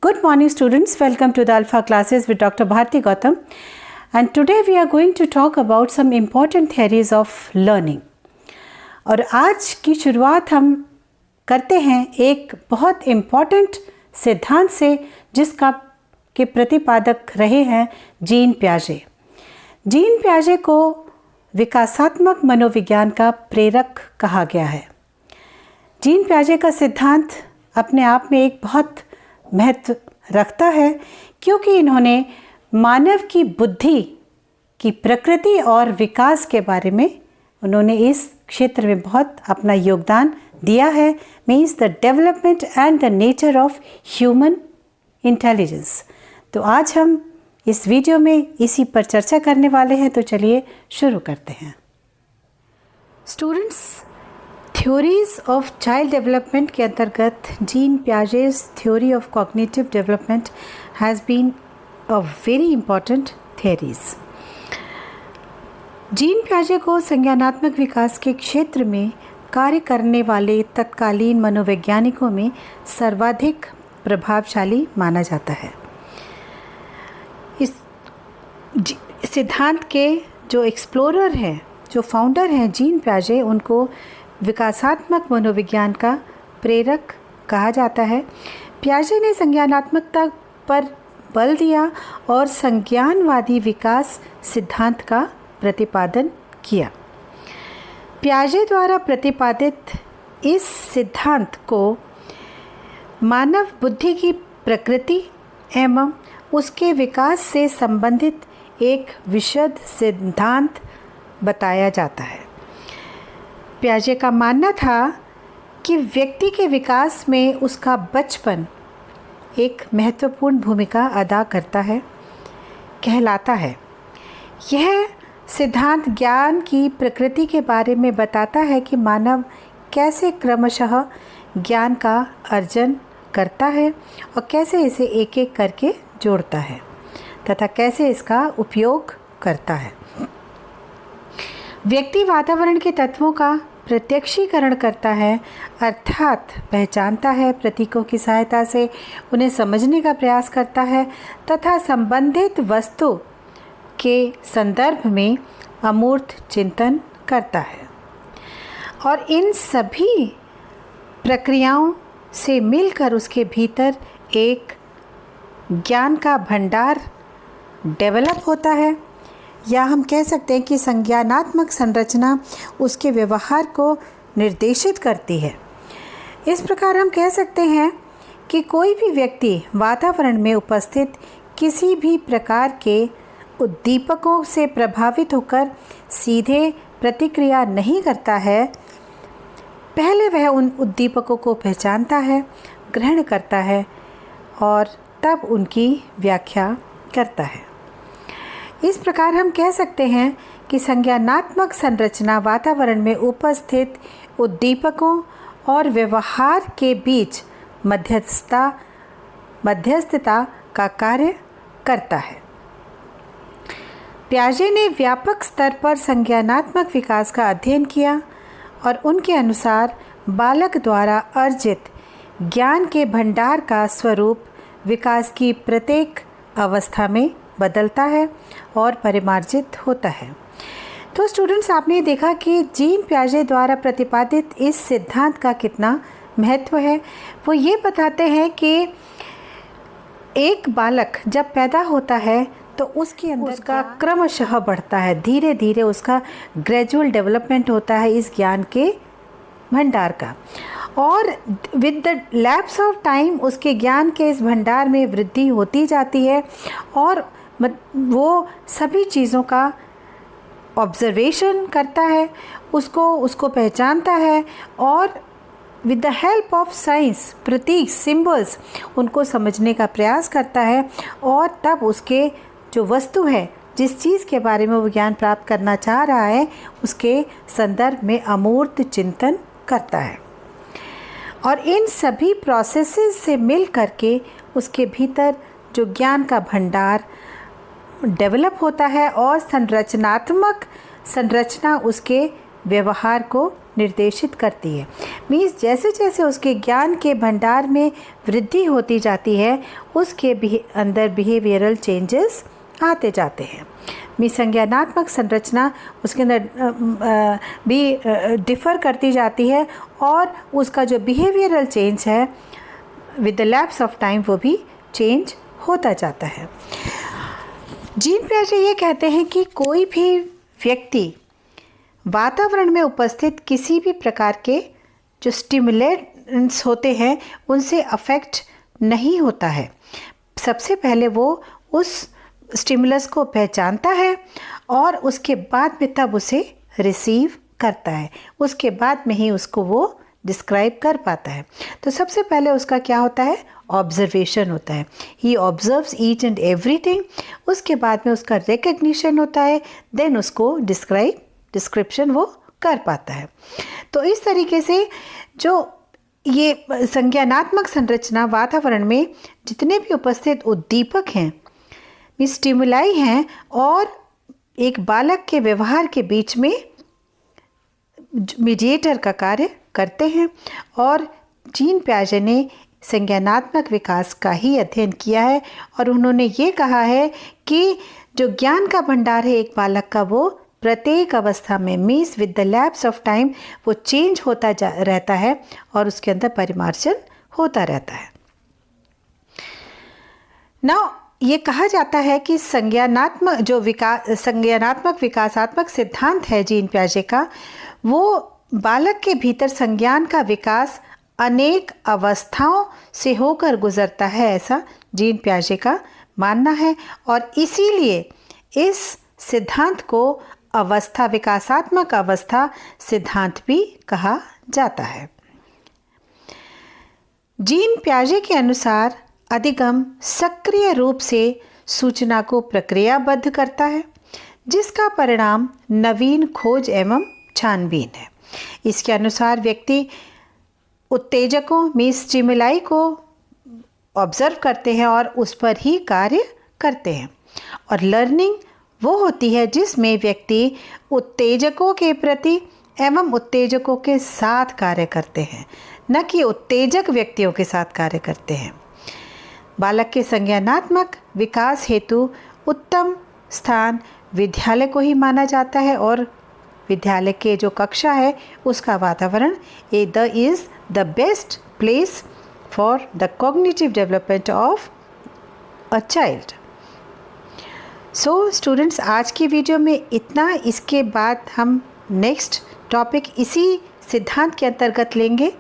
Good morning students, welcome to the Alpha classes with Dr. Bharti Gautam, and today we are going to talk about some important theories of learning. और आज की शुरुआत हम करते हैं एक बहुत इम्पॉर्टेंट सिद्धांत से जिसका के प्रतिपादक रहे हैं जीन प्याजे। जीन प्याजे को विकासात्मक मनोविज्ञान का प्रेरक कहा गया है। जीन प्याजे का सिद्धांत अपने आप में एक बहुत महत्व रखता है क्योंकि इन्होंने मानव की बुद्धि की प्रकृति और विकास के बारे में उन्होंने इस क्षेत्र में बहुत अपना योगदान दिया है। Means the development and the nature of human intelligence. तो आज हम इस वीडियो में इसी पर चर्चा करने वाले हैं, तो चलिए शुरू करते हैं। Students, theories of child development के अंतर्गत Jean Piaget's theory of cognitive development has been a very important theories. Jean प्याजे को संज्ञानात्मक विकास के क्षेत्र में कार्य करने वाले तत्कालीन मनोवैज्ञानिकों में सर्वाधिक प्रभावशाली माना जाता है। इस सिद्धांत के जो एक्सप्लोरर हैं, जो फाउंडर हैं जीन प्याजे, उनको विकासात्मक मनोविज्ञान का प्रेरक कहा जाता है। प्याजे ने संज्ञानात्मकता पर बल दिया और संज्ञानवादी विकास सिद्धांत का प्रतिपादन किया। प्याजे द्वारा प्रतिपादित इस सिद्धांत को मानव बुद्धि की प्रकृति एवं उसके विकास से संबंधित एक विशद सिद्धांत बताया जाता है। प्याजे का मानना था कि व्यक्ति के विकास में उसका बचपन एक महत्वपूर्ण भूमिका अदा कहलाता है। यह सिद्धांत ज्ञान की प्रकृति के बारे में बताता है कि मानव कैसे क्रमशः ज्ञान का अर्जन करता है और कैसे इसे एक एक करके जोड़ता है तथा कैसे इसका उपयोग करता है। व्यक्ति वातावरण के तत्वों का प्रत्यक्षीकरण करता है, अर्थात पहचानता है, प्रतीकों की सहायता से उन्हें समझने का प्रयास करता है तथा संबंधित वस्तु के संदर्भ में अमूर्त चिंतन करता है। और इन सभी प्रक्रियाओं से मिलकर उसके भीतर एक ज्ञान का भंडार डेवलप होता है, या हम कह सकते हैं कि संज्ञानात्मक संरचना उसके व्यवहार को निर्देशित करती है। इस प्रकार हम कह सकते हैं कि कोई भी व्यक्ति वातावरण में उपस्थित किसी भी प्रकार के उद्दीपकों से प्रभावित होकर सीधे प्रतिक्रिया नहीं करता है। पहले वह उन उद्दीपकों को पहचानता है, ग्रहण करता है और तब उनकी व्याख्या करता है। इस प्रकार हम कह सकते हैं कि संज्ञानात्मक संरचना वातावरण में उपस्थित उद्दीपकों और व्यवहार के बीच मध्यस्थता का कार्य करता है। प्याजे ने व्यापक स्तर पर संज्ञानात्मक विकास का अध्ययन किया और उनके अनुसार बालक द्वारा अर्जित ज्ञान के भंडार का स्वरूप विकास की प्रत्येक अवस्था में बदलता है और परिमार्जित होता है। तो स्टूडेंट्स, आपने देखा कि जीन प्याजे द्वारा प्रतिपादित इस सिद्धांत का कितना महत्व है। वो ये बताते हैं कि एक बालक जब पैदा होता है तो उसके अंदर उसका क्रमशः बढ़ता है, धीरे धीरे उसका ग्रेजुअल डेवलपमेंट होता है इस ज्ञान के भंडार का, और with the lapse of time उसके ज्ञान के इस भंडार में वृद्धि होती जाती है और वो सभी चीज़ों का ऑब्जर्वेशन करता है, उसको पहचानता है और with the help of science, प्रतीक, सिंबल्स, उनको समझने का प्रयास करता है और तब उसके जो वस्तु है, जिस चीज़ के बारे में वो ज्ञान प्राप्त करना चाह रहा है, उसके संदर्भ में अमूर्त चिंतन करता है। और इन सभी प्रोसेसेस से मिल करके उसके भीतर जो ज्ञान का भंडार डेवलप होता है और संरचना उसके व्यवहार को निर्देशित करती है। मीन्स जैसे जैसे उसके ज्ञान के भंडार में वृद्धि होती जाती है, उसके अंदर बिहेवियरल चेंजेस आते जाते हैं। मीन्स संज्ञानात्मक संरचना उसके अंदर भी डिफ़र करती जाती है, और उसका जो बिहेवियरल चेंज है with the lapse of time वो भी चेंज होता जाता है। जीन पियाजे ये कहते हैं कि कोई भी व्यक्ति वातावरण में उपस्थित किसी भी प्रकार के जो स्टिमुलेंट्स होते हैं उनसे अफेक्ट नहीं होता है। सबसे पहले वो उस स्टिमुलस को पहचानता है और उसके बाद में तब उसे रिसीव करता है, उसके बाद में ही उसको वो डिस्क्राइब कर पाता है। तो सबसे पहले उसका क्या होता है, ऑब्जर्वेशन होता है। ही ऑब्जर्व्स ईच एंड एवरीथिंग। उसके बाद में उसका रिकग्निशन होता है, देन उसको डिस्क्रिप्शन वो कर पाता है। तो इस तरीके से जो ये संज्ञानात्मक संरचना वातावरण में जितने भी उपस्थित उद्दीपक हैं, स्टिमुलाई हैं, और एक बालक के व्यवहार के बीच में मीडिएटर का कार्य करते हैं। और जीन पियाजे ने संज्ञानात्मक विकास का ही अध्ययन किया है, और उन्होंने ये कहा है कि जो ज्ञान का भंडार है एक बालक का, वो प्रत्येक अवस्था में means with the lapse of time वो चेंज होता रहता है और उसके अंदर परिमार्जन होता रहता है। नाउ ये कहा जाता है कि संज्ञानात्मक विकासात्मक सिद्धांत है जीन पियाजे का, वो बालक के भीतर संज्ञान का विकास अनेक अवस्थाओं से होकर गुजरता है, ऐसा जीन पियाजे का मानना है। और इसीलिए इस सिद्धांत को विकासात्मक अवस्था सिद्धांत भी कहा जाता है। जीन पियाजे के अनुसार अधिगम सक्रिय रूप से सूचना को प्रक्रियाबद्ध करता है, जिसका परिणाम नवीन खोज एवं छानबीन है। इसके अनुसार व्यक्ति उत्तेजकों में स्टिमुलाई को ऑब्जर्व करते हैं और उस पर ही कार्य करते हैं। और लर्निंग वो होती है जिसमें व्यक्ति उत्तेजकों के प्रति एवं उत्तेजकों के साथ कार्य करते हैं, न कि उत्तेजक व्यक्तियों के साथ कार्य करते हैं। बालक के संज्ञानात्मक विकास हेतु उत्तम स्थान विद्यालय को ही माना जाता है, और विद्यालय के जो कक्षा है उसका वातावरण is the best place for the cognitive development of a child. So students, आज की वीडियो में इतना। इसके बाद हम नेक्स्ट टॉपिक इसी सिद्धांत के अंतर्गत लेंगे।